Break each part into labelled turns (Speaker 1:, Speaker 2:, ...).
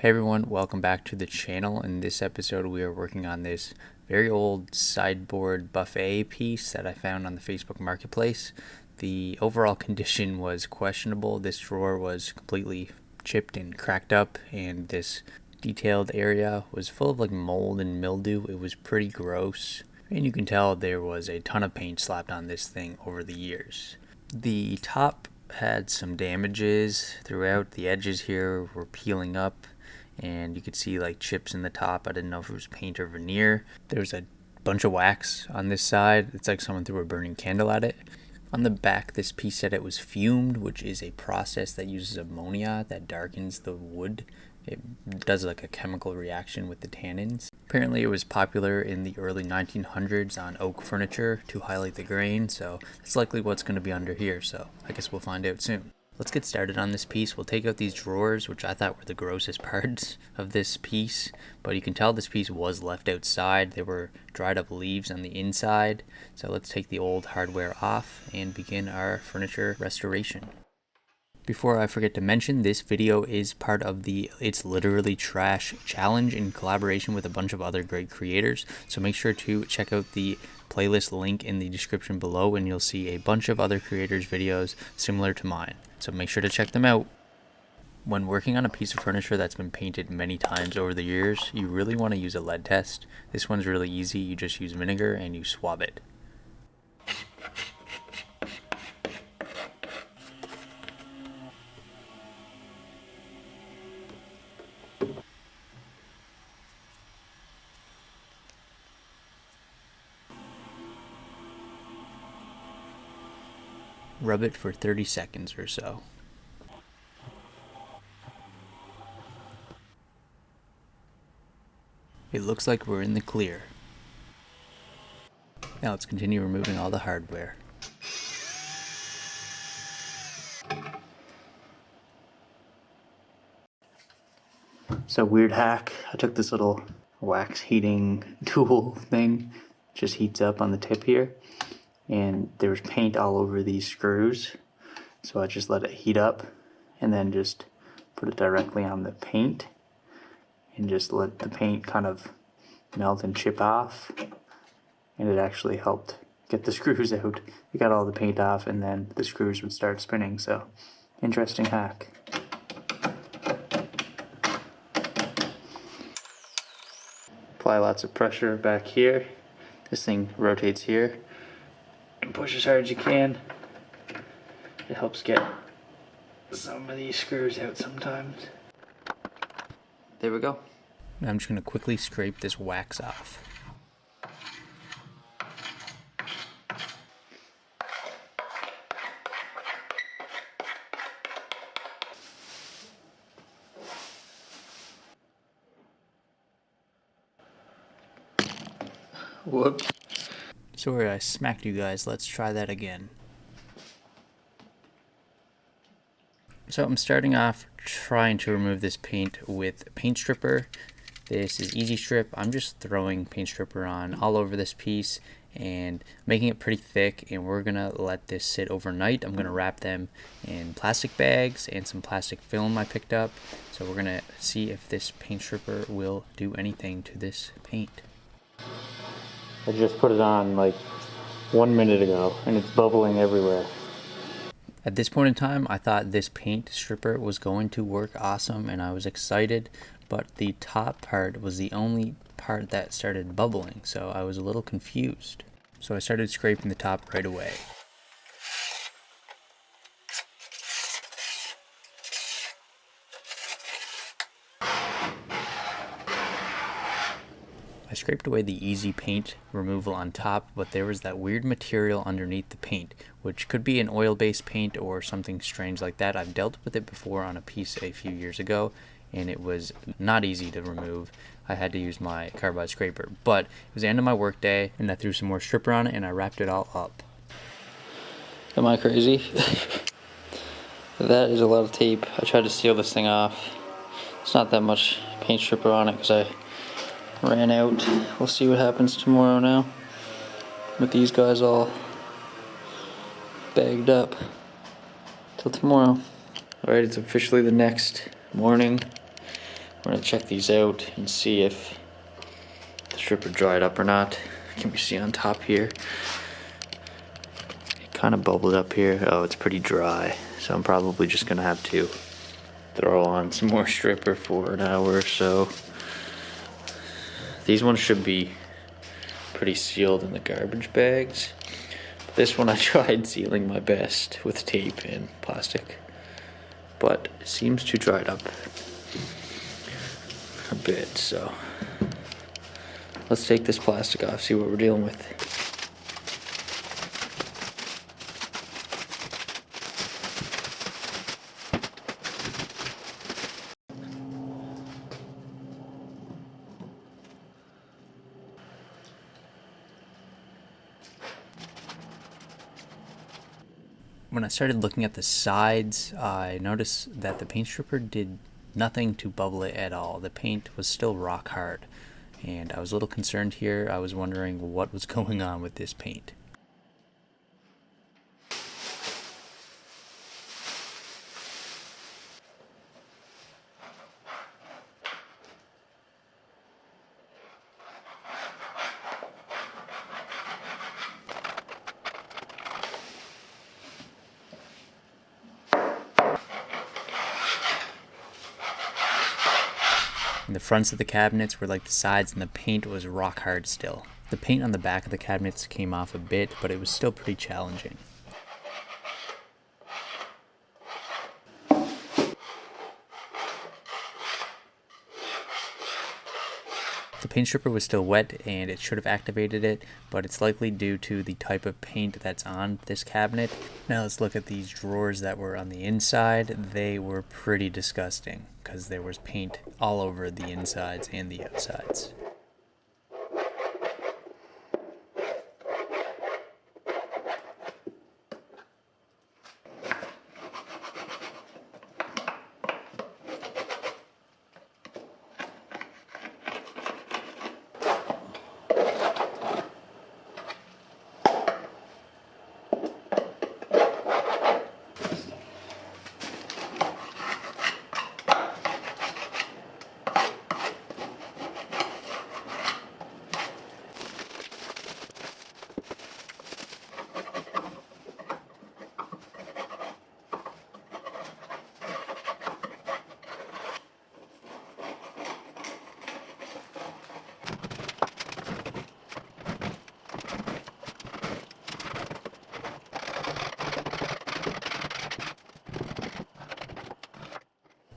Speaker 1: Hey everyone, welcome back to the channel. In this episode we are working on this very old sideboard buffet piece that I found on the Facebook marketplace. The overall condition was questionable. This drawer was completely chipped and cracked up, and this detailed area was full of like mold and mildew. It was pretty gross, and you can tell there was a ton of paint slapped on this thing over the years. The top had some damages throughout. The edges here were peeling up, and you could see like chips in the top. I didn't know if it was paint or veneer. There was a bunch of wax on this side. It's like someone threw a burning candle at it. On the back, this piece said it was fumed, which is a process that uses ammonia that darkens the wood. It does like a chemical reaction with the tannins. Apparently it was popular in the early 1900s on oak furniture to highlight the grain, so that's likely what's going to be under here, so I guess we'll find out soon. Let's get started on this piece. We'll take out these drawers, which I thought were the grossest parts of this piece, but you can tell this piece was left outside. There were dried up leaves on the inside. So let's take the old hardware off and begin our furniture restoration. Before I forget to mention, this video is part of the It's Literally Trash challenge in collaboration with a bunch of other great creators. So make sure to check out the playlist link in the description below, and you'll see a bunch of other creators' videos similar to mine. So make sure to check them out. When working on a piece of furniture that's been painted many times over the years, you really want to use a lead test. This one's really easy. You just use vinegar and you swab it. Rub it for 30 seconds or so. It looks like we're in the clear. Now let's continue removing all the hardware. So weird hack, I took this little wax heating tool thing, just heats up on the tip here, and there was paint all over these screws, so I just let it heat up and then just put it directly on the paint and just let the paint kind of melt and chip off, and it actually helped get the screws out. It got all the paint off and then the screws would start spinning. So interesting hack. Apply lots of pressure back here. This thing rotates here and push as hard as you can. It helps get some of these screws out sometimes. There we go. Now I'm just going to quickly scrape this wax off. Whoops. Sorry I smacked you guys. Let's try that again. So I'm starting off trying to remove this paint with a paint stripper. This is Easy Strip. I'm just throwing paint stripper on all over this piece and making it pretty thick, and we're gonna let this sit overnight. I'm gonna wrap them in plastic bags and some plastic film I picked up. So we're gonna see if this paint stripper will do anything to this paint. I just put it on like 1 minute ago and it's bubbling everywhere. At this point in time, I thought this paint stripper was going to work awesome and I was excited, but the top part was the only part that started bubbling, so I was a little confused. So I started scraping the top right away. I scraped away the easy paint removal on top, but there was that weird material underneath the paint, which could be an oil-based paint or something strange like that. I've dealt with it before on a piece a few years ago, and it was not easy to remove. I had to use my carbide scraper, but it was the end of my work day, and I threw some more stripper on it and I wrapped it all up.
Speaker 2: Am I crazy? That is a lot of tape. I tried to seal this thing off. It's not that much paint stripper on it because I ran out. We'll see what happens tomorrow now with these guys all bagged up till tomorrow. Alright, it's officially the next morning. We're gonna check these out and see if the stripper dried up or not. Can we see on top here? It kind of bubbled up here. Oh, it's pretty dry. So I'm probably just gonna have to throw on some more stripper for an hour or so. These ones should be pretty sealed in the garbage bags. This one I tried sealing my best with tape and plastic, but it seems to dried up a bit, so let's take this plastic off, see what we're dealing with.
Speaker 1: When I started looking at the sides, I noticed that the paint stripper did nothing to bubble it at all. The paint was still rock hard, and I was a little concerned here. I was wondering what was going on with this paint. And the fronts of the cabinets were like the sides, and the paint was rock hard still. The paint on the back of the cabinets came off a bit, but it was still pretty challenging. The paint stripper was still wet and it should have activated it, but it's likely due to the type of paint that's on this cabinet. Now let's look at these drawers that were on the inside. They were pretty disgusting because there was paint all over the insides and the outsides.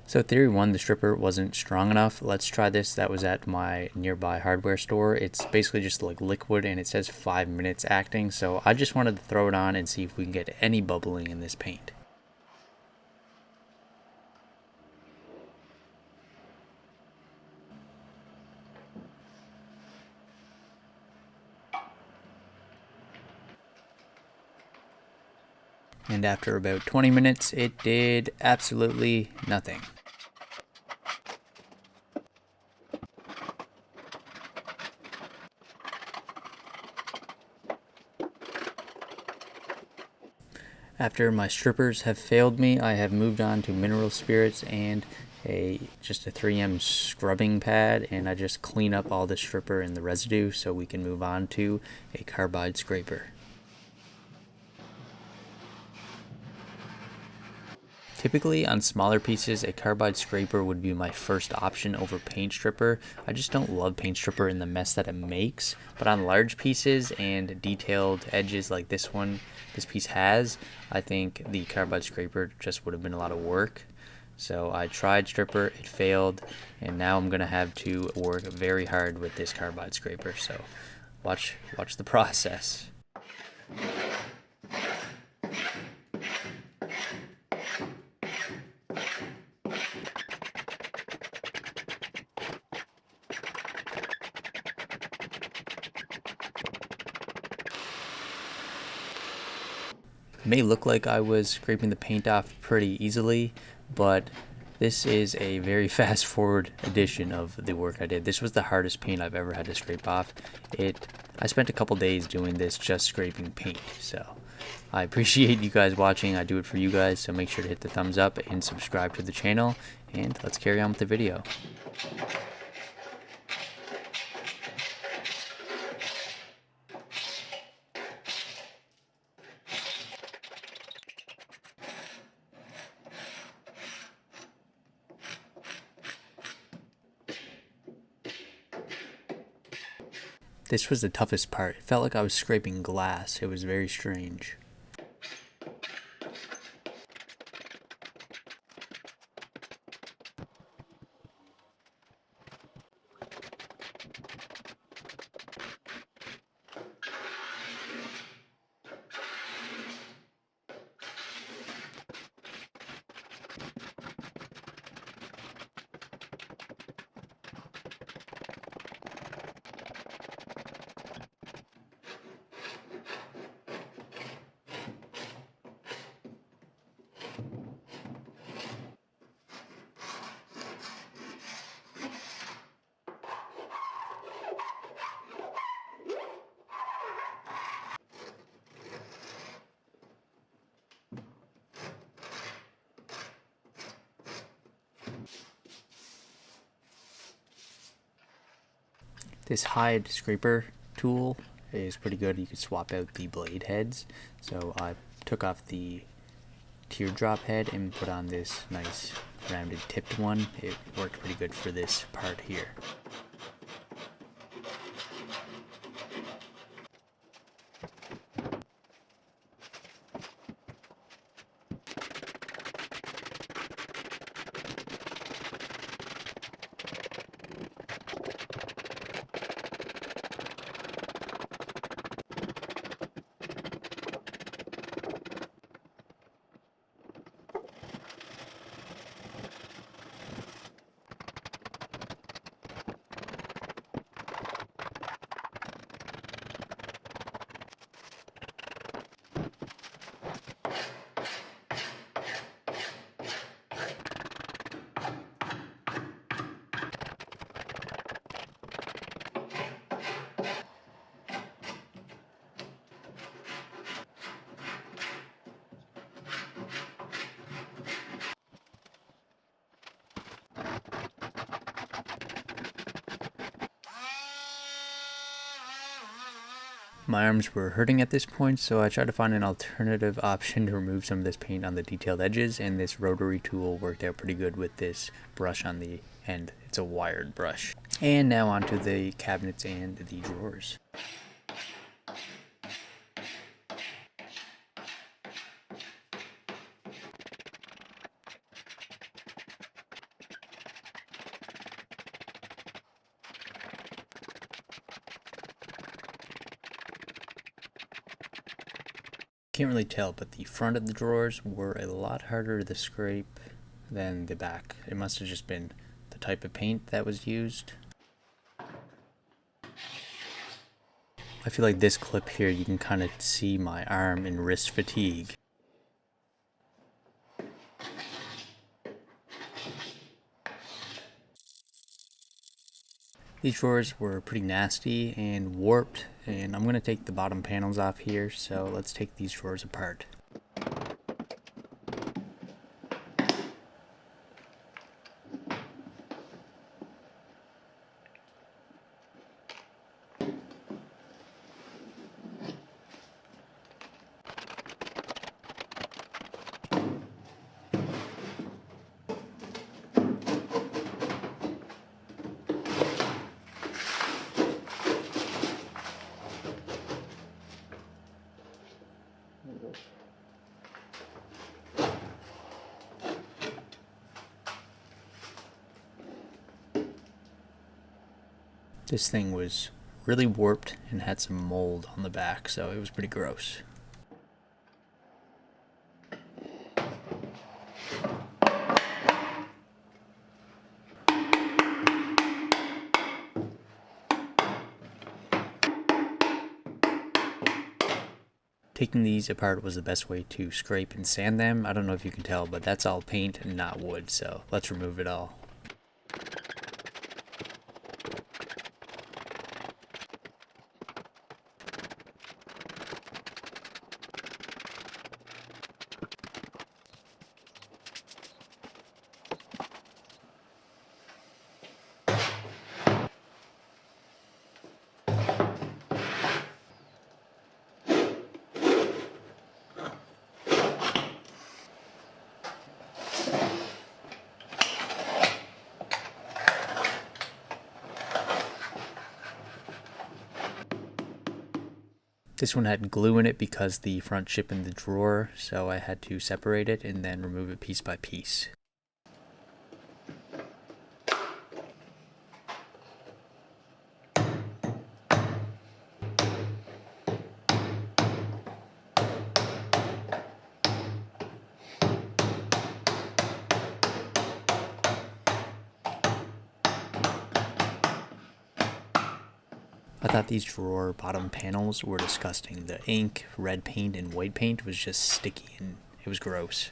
Speaker 1: So theory 1, the stripper wasn't strong enough. Let's try this. That was at my nearby hardware store. It's basically just like liquid and it says 5 minutes acting. So I just wanted to throw it on and see if we can get any bubbling in this paint. And after about 20 minutes, it did absolutely nothing. After my strippers have failed me, I have moved on to mineral spirits and just a 3M scrubbing pad, and I just clean up all the stripper and the residue so we can move on to a carbide scraper. Typically on smaller pieces, a carbide scraper would be my first option over paint stripper. I just don't love paint stripper in the mess that it makes, but on large pieces and detailed edges like this piece has, I think the carbide scraper just would have been a lot of work. So I tried stripper, it failed, and now I'm gonna have to work very hard with this carbide scraper. So watch the process. It may look like I was scraping the paint off pretty easily, but this is a very fast forward edition of the work I did. This was the hardest paint I've ever had to scrape off. I spent a couple days doing this, just scraping paint. So I appreciate you guys watching. I do it for you guys, so make sure to hit the thumbs up and subscribe to the channel, and let's carry on with the video. This was the toughest part. It felt like I was scraping glass. It was very strange. This hide scraper tool is pretty good. You can swap out the blade heads. So I took off the teardrop head and put on this nice rounded tipped one. It worked pretty good for this part here. My arms were hurting at this point, so I tried to find an alternative option to remove some of this paint on the detailed edges, and this rotary tool worked out pretty good with this brush on the end. It's a wired brush. And now onto the cabinets and the drawers. Can't really tell, but the front of the drawers were a lot harder to scrape than the back. It must have just been the type of paint that was used. I feel like this clip here, you can kind of see my arm and wrist fatigue. These drawers were pretty nasty and warped, and I'm going to take the bottom panels off here, so let's take these drawers apart. This thing was really warped and had some mold on the back, so it was pretty gross. Taking these apart was the best way to scrape and sand them. I don't know if you can tell, but that's all paint and not wood, so let's remove it all. This one had glue in it because the front shipped in the drawer, so I had to separate it and then remove it piece by piece. I thought these drawer bottom panels were disgusting. The ink, red paint, and white paint was just sticky and it was gross.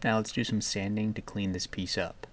Speaker 1: Now let's do some sanding to clean this piece up.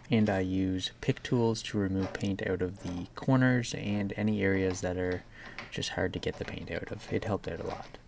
Speaker 1: And I use pick tools to remove paint out of the corners and any areas that are just hard to get the paint out of. It helped out a lot.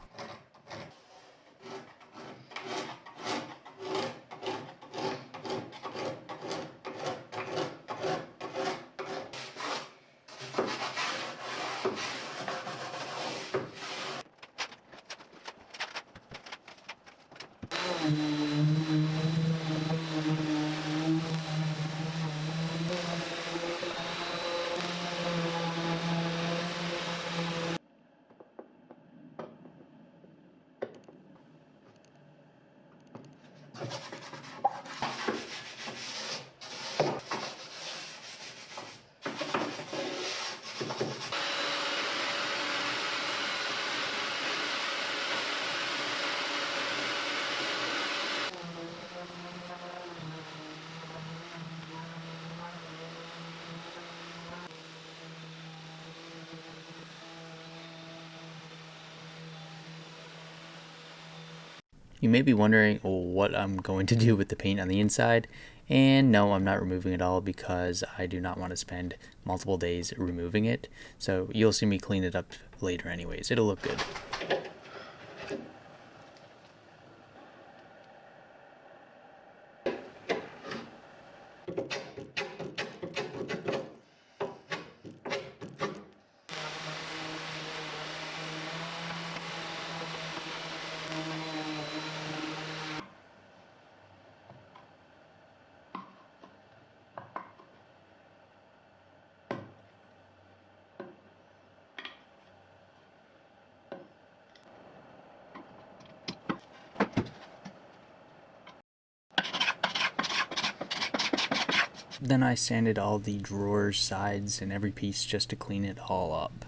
Speaker 1: You may be wondering what I'm going to do with the paint on the inside, and no, I'm not removing it all because I do not want to spend multiple days removing it. So you'll see me clean it up later anyways. It'll look good. Then I sanded all the drawers, sides, and every piece just to clean it all up.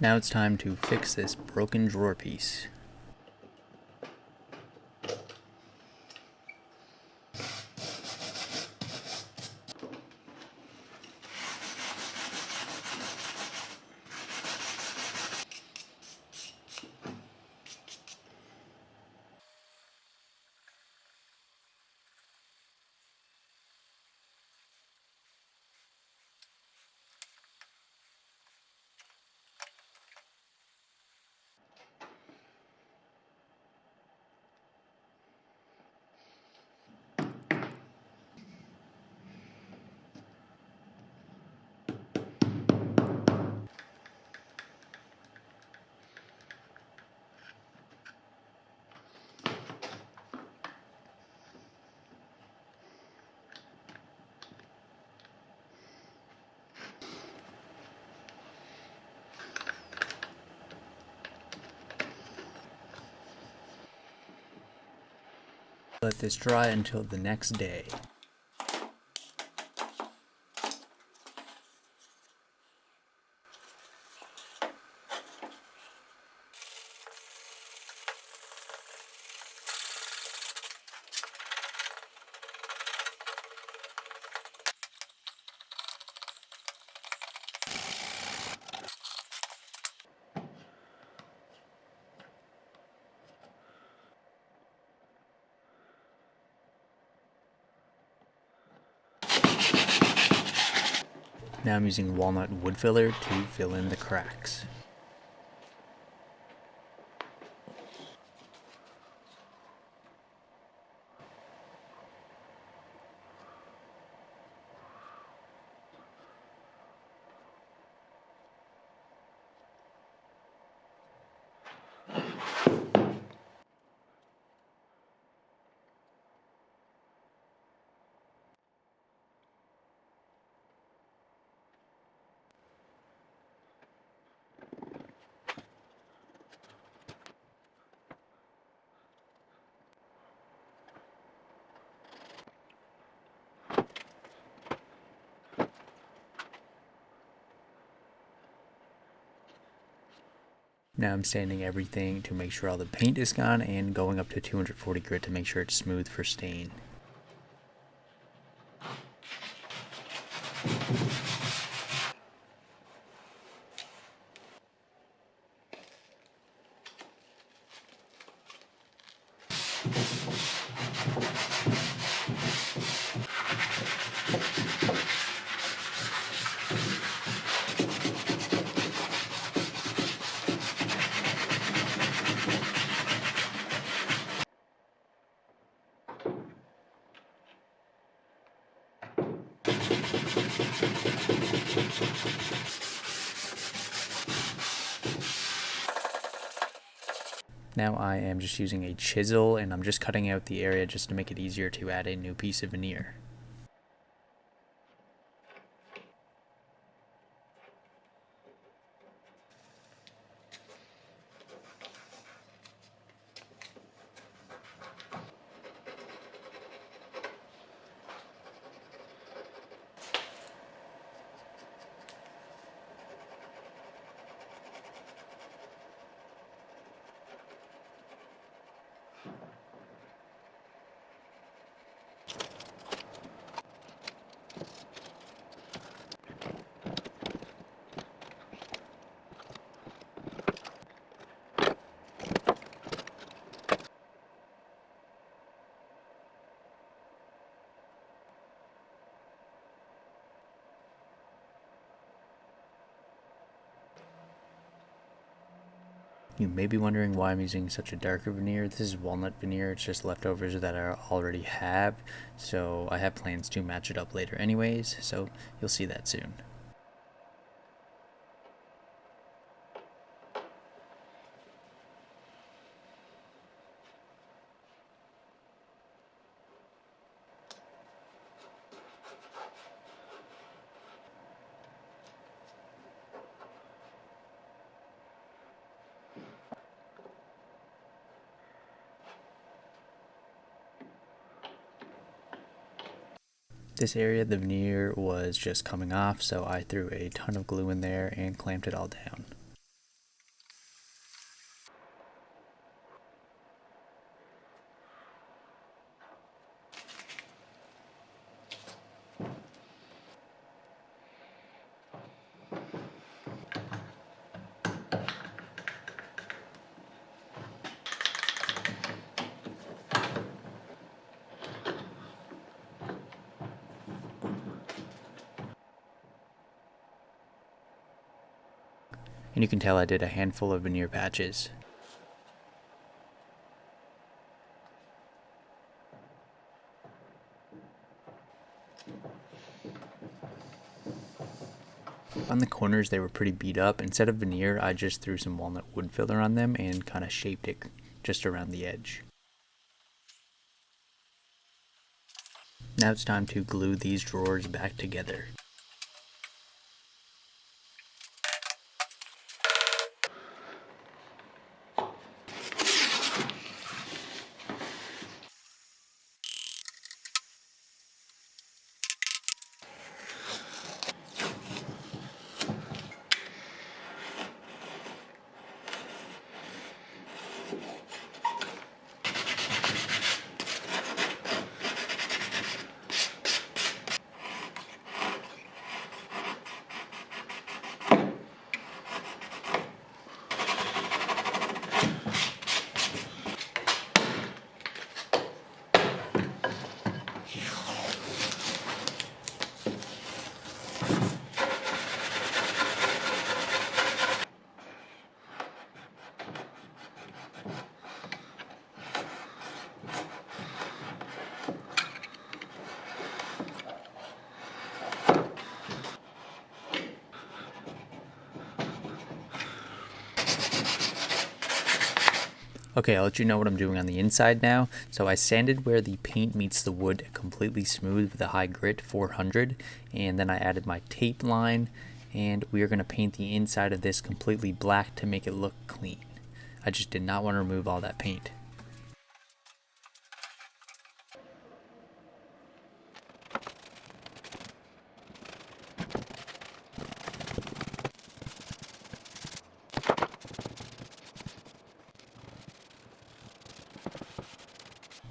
Speaker 1: Now it's time to fix this broken drawer piece. Let this dry until the next day. Now I'm using walnut wood filler to fill in the cracks. Now I'm sanding everything to make sure all the paint is gone and going up to 240 grit to make sure it's smooth for stain. Now I am just using a chisel and I'm just cutting out the area just to make it easier to add a new piece of veneer. You may be wondering why I'm using such a darker veneer. This is walnut veneer, it's just leftovers that I already have, so I have plans to match it up later anyways, so you'll see that soon. This area, the veneer was just coming off, so I threw a ton of glue in there and clamped it all down. And you can tell I did a handful of veneer patches. On the corners, they were pretty beat up. Instead of veneer, I just threw some walnut wood filler on them and kind of shaped it just around the edge. Now it's time to glue these drawers back together. Okay, I'll let you know what I'm doing on the inside now. So I sanded where the paint meets the wood completely smooth with a high grit 400, and then I added my tape line, and we are going to paint the inside of this completely black to make it look clean. I just did not want to remove all that paint.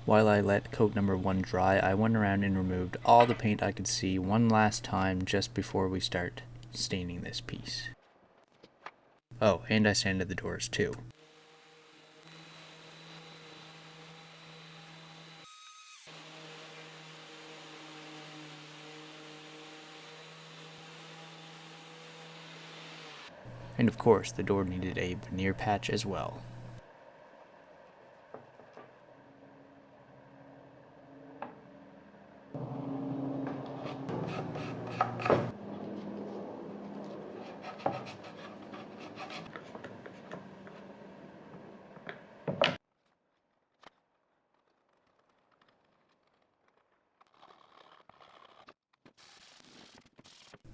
Speaker 1: While I let coat number 1 dry, I went around and removed all the paint I could see one last time just before we start staining this piece. Oh, and I sanded the doors too. And of course, the door needed a veneer patch as well.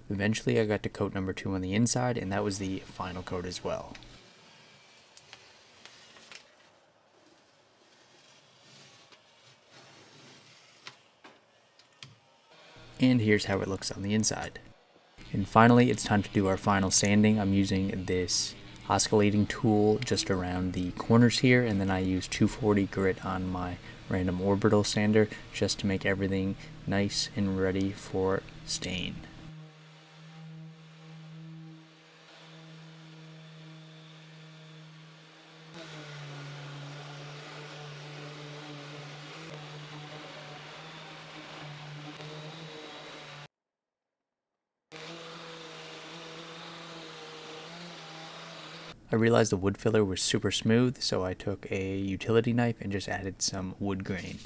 Speaker 1: Eventually I got to coat number 2 on the inside, and that was the final coat as well. And here's how it looks on the inside. And finally, it's time to do our final sanding. I'm using this oscillating tool just around the corners here, and then I use 240 grit on my random orbital sander just to make everything nice and ready for stain. I realized the wood filler was super smooth, so I took a utility knife and just added some wood grain.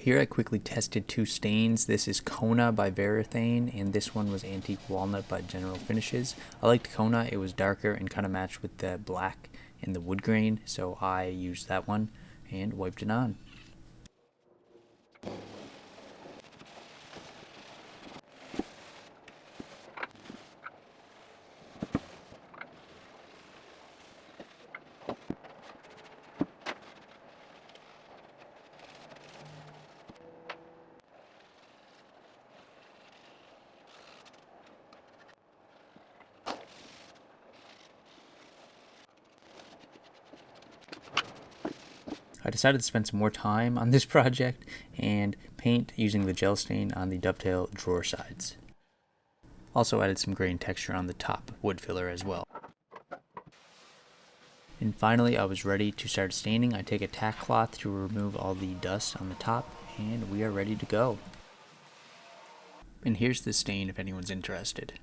Speaker 1: Here I quickly tested 2 stains. This is Kona by Varathane, and this one was Antique Walnut by General Finishes. I liked Kona, it was darker and kind of matched with the black and the wood grain, so I used that one and wiped it on. I decided to spend some more time on this project and paint using the gel stain on the dovetail drawer sides. Also added some grain texture on the top wood filler as well. And finally, I was ready to start staining. I take a tack cloth to remove all the dust on the top, and we are ready to go. And here's the stain if anyone's interested.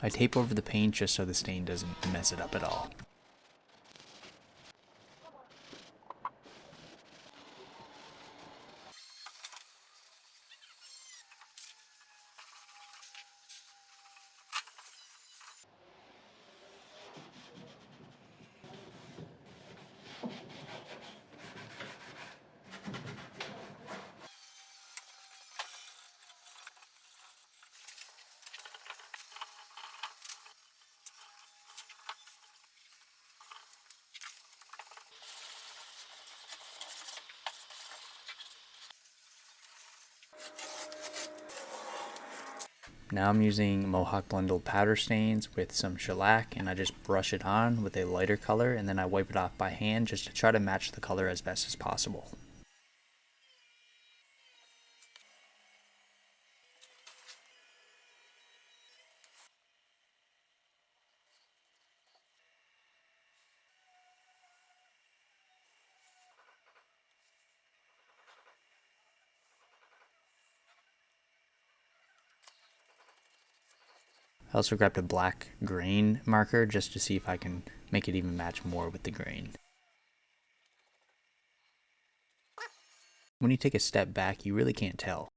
Speaker 1: I tape over the paint just so the stain doesn't mess it up at all. Now I'm using Mohawk Blendle powder stains with some shellac, and I just brush it on with a lighter color, and then I wipe it off by hand just to try to match the color as best as possible. I also grabbed a black grain marker just to see if I can make it even match more with the grain. When you take a step back, you really can't tell.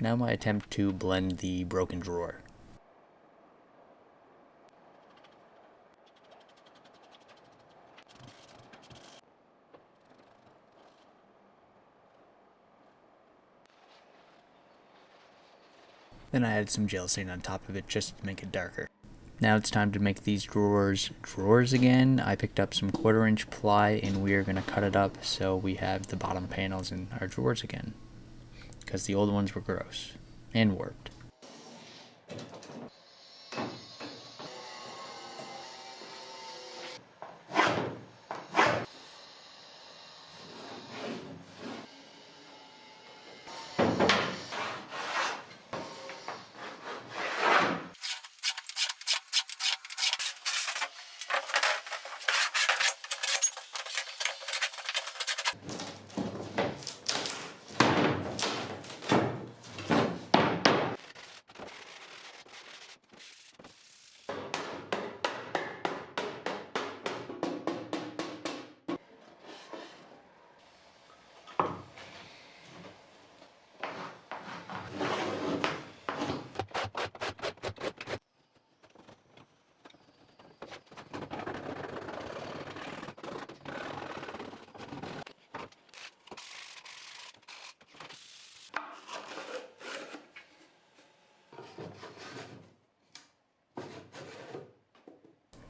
Speaker 1: Now my attempt to blend the broken drawer. Then I added some gel stain on top of it just to make it darker. Now it's time to make these drawers again. I picked up some 1/4-inch ply and we are going to cut it up so we have the bottom panels in our drawers again. Because the old ones were gross and warped.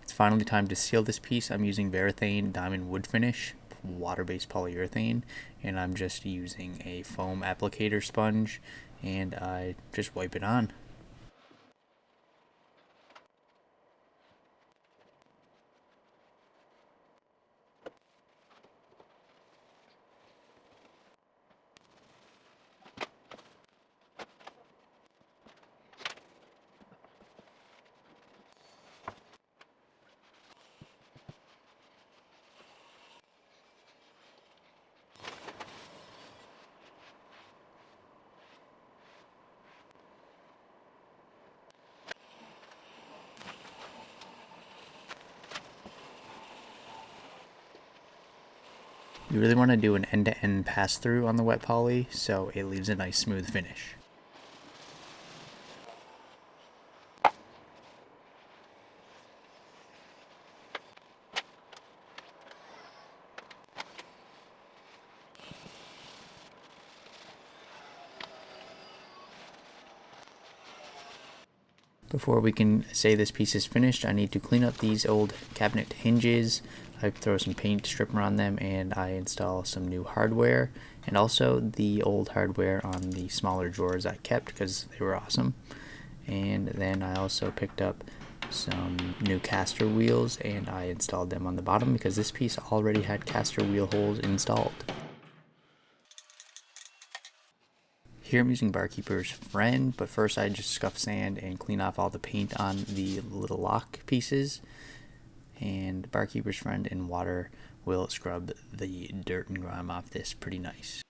Speaker 1: It's finally time to seal this piece. I'm using Varathane Diamond Wood Finish, water-based polyurethane, and I'm just using a foam applicator sponge, and I just wipe it on. You really want to do an end-to-end pass-through on the wet poly so it leaves a nice smooth finish. Before we can say this piece is finished, I need to clean up these old cabinet hinges. I throw some paint stripper on them and I install some new hardware, and also the old hardware on the smaller drawers I kept because they were awesome. And then I also picked up some new caster wheels and I installed them on the bottom because this piece already had caster wheel holes installed. Here I'm using Barkeeper's Friend, but first I just scuff sand and clean off all the paint on the little lock pieces. And Barkeeper's Friend and water will scrub the dirt and grime off this pretty nice.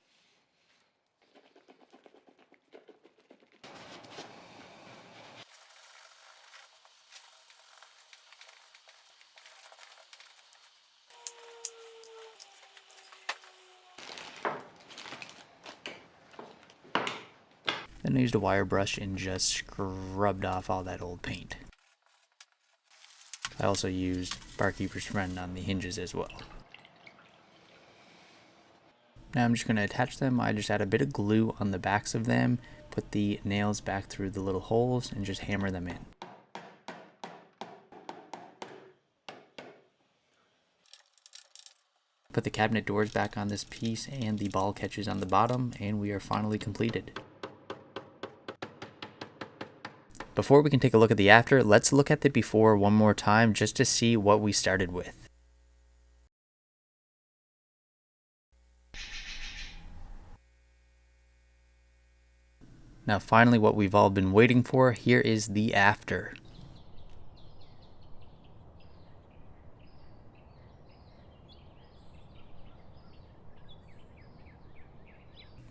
Speaker 1: Then I used a wire brush and just scrubbed off all that old paint. I also used Barkeeper's Friend on the hinges as well. Now I'm just going to attach them. I just add a bit of glue on the backs of them, put the nails back through the little holes, and just hammer them in. Put the cabinet doors back on this piece and the ball catches on the bottom, and we are finally completed. Before we can take a look at the after, let's look at the before one more time just to see what we started with. Now finally, what we've all been waiting for, here is the after.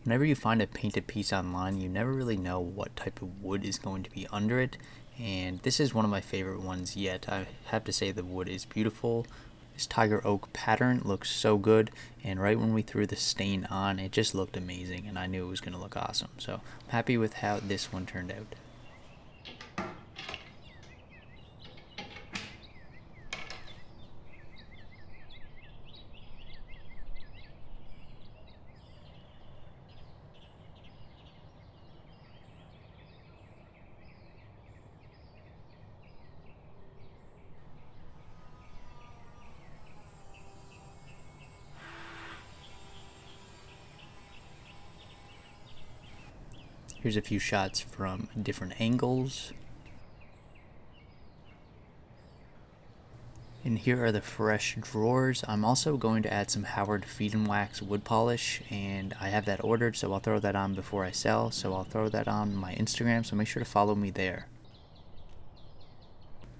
Speaker 1: Whenever you find a painted piece online, you never really know what type of wood is going to be under it, and this is one of my favorite ones yet. I have to say the wood is beautiful. This tiger oak pattern looks so good, and right when we threw the stain on, it just looked amazing, and I knew it was going to look awesome. So I'm happy with how this one turned out. Here's a few shots from different angles. And here are the fresh drawers. I'm also going to add some Howard Feed and Wax wood polish, and I have that ordered, so I'll throw that on before I sell. So I'll throw that on my Instagram, so make sure to follow me there.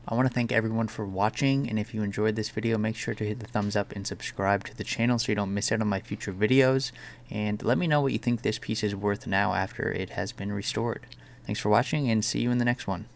Speaker 1: I want to thank everyone for watching, and if you enjoyed this video, make sure to hit the thumbs up and subscribe to the channel so you don't miss out on my future videos, and let me know what you think this piece is worth now after it has been restored. Thanks for watching, and see you in the next one.